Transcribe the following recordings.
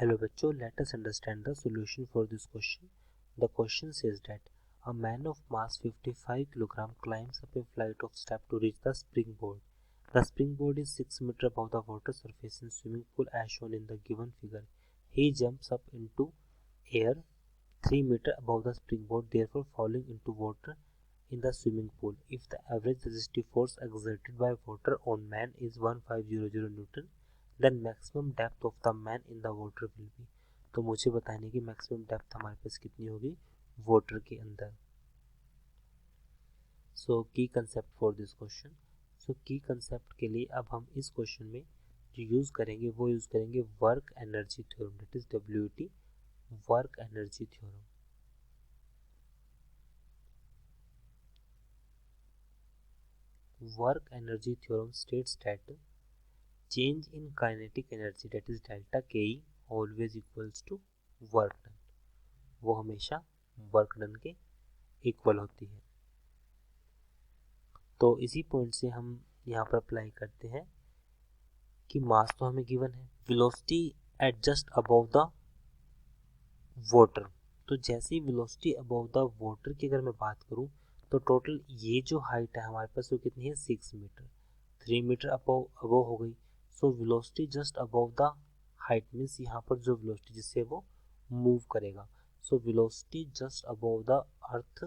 Hello बच्चों, let us understand the solution for this question. The question says that a man of mass 55 kg climbs up a flight of steps to reach the springboard. The springboard is 6 meters above the water surface in swimming pool as shown in the given figure. He jumps up into air 3 meters above the springboard, therefore falling into water in the swimming pool. If the average resistive force exerted by water on man is 1500 Newton, then maximum depth of the man in the water will be. तो मुझे बताने की maximum depth हमारे पास कितनी होगी water के अंदर। सो की कंसेप्ट फॉर दिस क्वेश्चन। सो की कंसेप्ट के लिए अब हम इस क्वेश्चन में जो यूज़ करेंगे वो यूज़ करेंगे work energy theorem, that is WT work energy theorem. Work energy theorem states that change in kinetic energy that is delta Ke always equals to work done, वो हमेशा वर्क डन के equal होती है। तो इसी point से हम यहाँ पर अप्लाई करते हैं कि मास तो हमें गिवन है, velocity at just above the water. तो जैसे ही वेलोसिटी अबव द वाटर की अगर मैं बात करूँ तो टोटल ये जो हाइट है हमारे पास वो कितनी है 6 मीटर, 3 मीटर अबव हो गई। So velocity just above the height means यहाँ पर जो वेलोसिटी जिससे वो मूव करेगा। So velocity just above the earth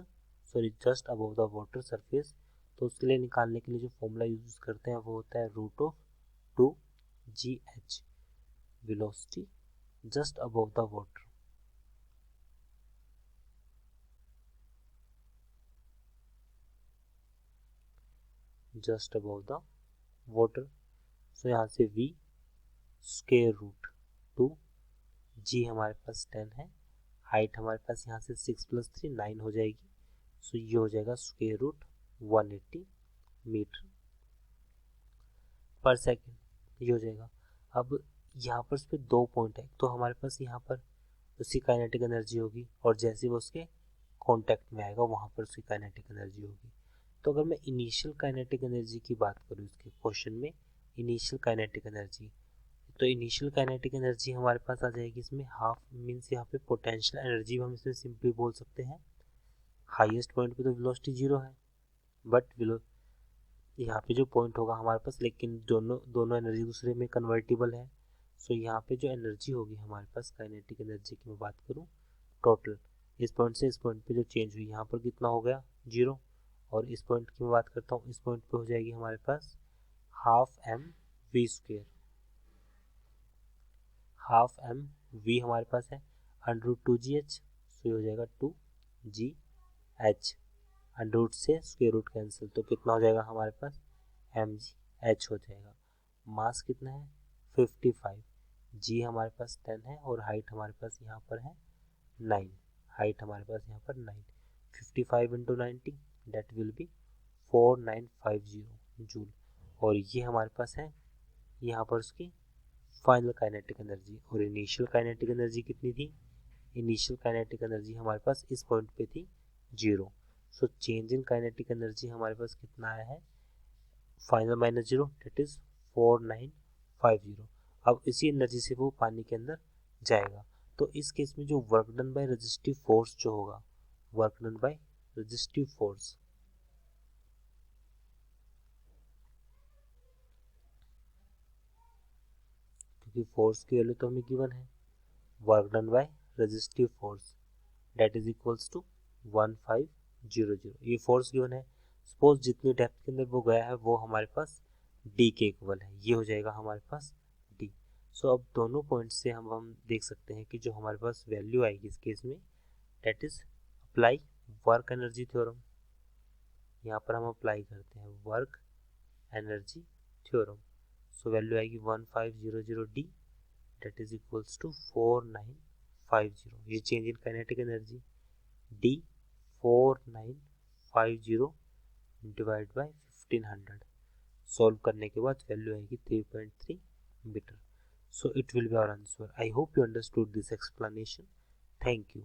just above the water surface, तो उसके लिए निकालने के लिए जो फॉर्मूला यूज करते हैं वो होता है √2GH, velocity just above the water. Just above the water, so यहाँ से v स्क्वायर रूट 2, g हमारे पास 10 है, हाइट हमारे पास यहाँ से 6 + 3 9 हो जाएगी। सो ये हो जाएगा स्क्वायर रूट 180 मीटर पर सेकेंड, ये हो जाएगा। अब यहाँ पर उस पर 2 पॉइंट है, तो हमारे पास यहाँ पर उसकी काइनेटिक एनर्जी होगी और जैसे वो उसके कांटेक्ट में आएगा वहाँ पर उसकी काइनेटिक एनर्जी होगी। तो अगर मैं इनिशियल काइनेटिक एनर्जी की बात करूँ इसके क्वेश्चन में, इनिशियल काइनेटिक एनर्जी, तो इनिशियल काइनेटिक एनर्जी हमारे पास आ जाएगी इसमें हाफ, मीन्स यहाँ पे पोटेंशियल एनर्जी हम इसमें सिंपली बोल सकते हैं। हाईएस्ट पॉइंट पे तो वेलोसिटी 0 है, बट यहाँ पे जो पॉइंट होगा हमारे पास, लेकिन दोनों एनर्जी दूसरे में कन्वर्टिबल है। सो यहाँ पे जो एनर्जी होगी हमारे पास काइनेटिक एनर्जी की मैं बात करूँ टोटल, इस पॉइंट से इस पॉइंट पे जो चेंज हुई यहाँ पर कितना हो गया 0, और इस पॉइंट की मैं बात करता हूँ, इस पॉइंट पे हो जाएगी हमारे पास हाफ mv², हाफ mv हमारे पास है √2GH, सो ये हो जाएगा 2GH, अंडर से स्क्वायर रूट कैंसिल, तो कितना हो जाएगा हमारे पास mgh हो जाएगा। मास कितना है 55, g हमारे पास 10 है और हाइट हमारे पास यहाँ पर है 9, हाइट हमारे पास यहाँ पर 9, 55 × 90 दैट विल बी 4950 जूल, और ये हमारे पास है यहाँ पर उसकी फाइनल काइनेटिक एनर्जी। और इनिशियल काइनेटिक एनर्जी कितनी थी, इनिशियल काइनेटिक एनर्जी हमारे पास इस पॉइंट पे थी 0। So change in kinetic energy हमारे पास कितना आया है फाइनल -0 दैट इज 4950। अब इसी एनर्जी से वो पानी के अंदर जाएगा। तो इस केस में जो work done by resistive force जो होगा, work done by resistive force, क्योंकि फोर्स की वैल्यू तो हमें गिवन है, work done by resistive force that is equals to 1500, ये फोर्स गिवन है। सपोज जितनी डेप्थ के अंदर वो गया है वो हमारे पास d के इक्वल है, ये हो जाएगा हमारे पास d। सो अब दोनों पॉइंट से हम देख सकते हैं कि जो हमारे पास वैल्यू आएगी इस केस में that is apply work energy theorem. यहाँ पर हम अप्लाई करते हैं work energy theorem. So value आएगी 1500d that is equals to 4950, ये change in kinetic energy, d 4950 divide by 1500, solve करने के बाद वैल्यू आएगी 3.3 metre. So it will be our answer. I hope you understood this explanation. Thank you.